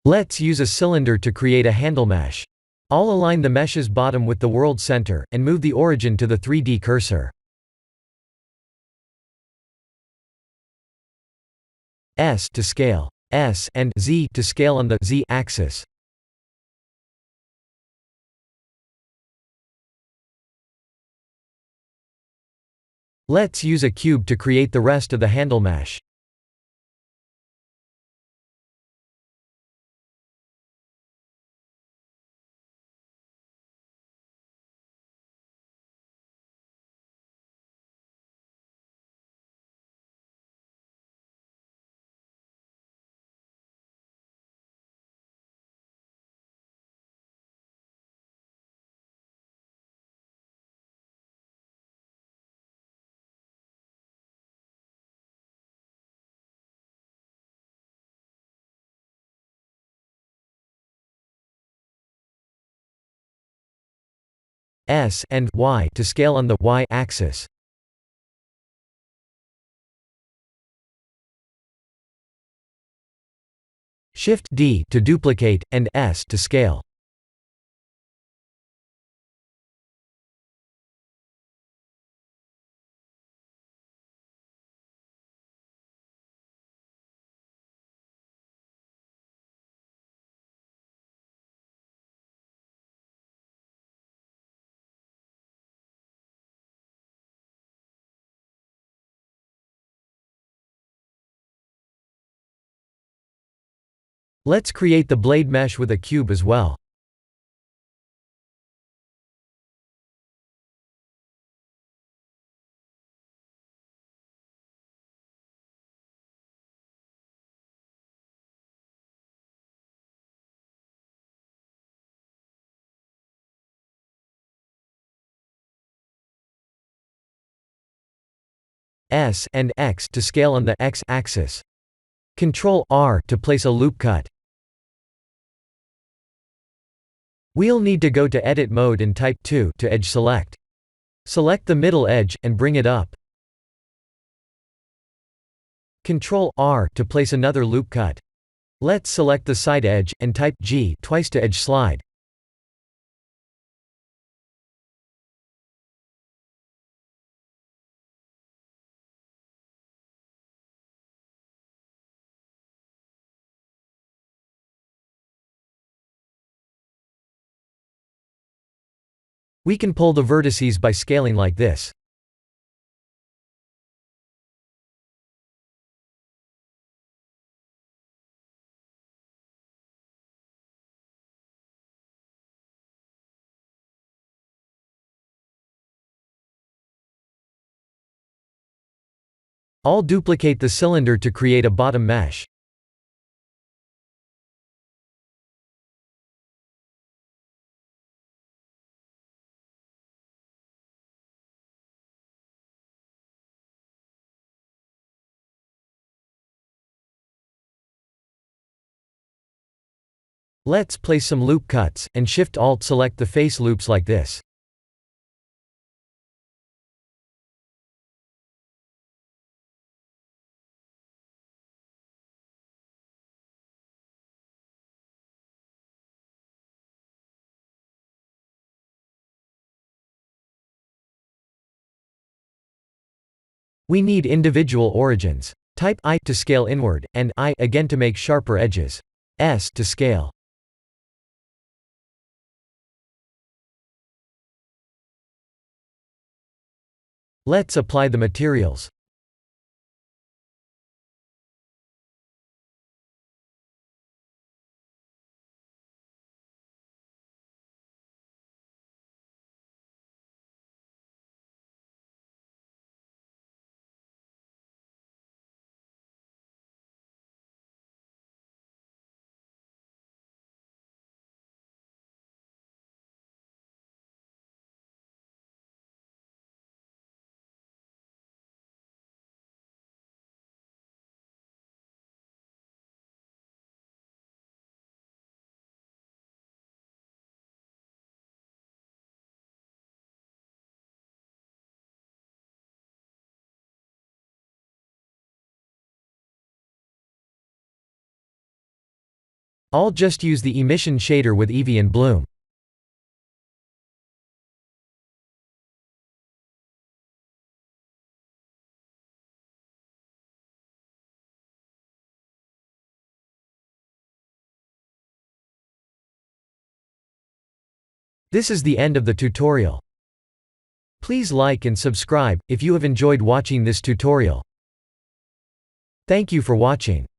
Let's use a cylinder to create a handle mesh. I'll align the mesh's bottom with the world center, and move the origin to the 3D cursor. S to scale. S and Z to scale on the Z axis. Let's use a cube to create the rest of the handle mesh. S and Y to scale on the Y axis. Shift D to duplicate, and S to scale. Let's create the blade mesh with a cube as well. S and X to scale on the X axis. Ctrl R to place a loop cut. We'll need to go to Edit mode and type 2 to edge select. Select the middle edge, and bring it up. Ctrl R to place another loop cut. Let's select the side edge, and type G twice to edge slide. We can pull the vertices by scaling like this. I'll duplicate the cylinder to create a bottom mesh. Let's place some loop cuts, and Shift-Alt select the face loops like this. We need individual origins. Type I to scale inward, and I again to make sharper edges. S to scale. Let's apply the materials. I'll just use the emission shader with Eevee and Bloom. This is the end of the tutorial. Please like and subscribe if you have enjoyed watching this tutorial. Thank you for watching.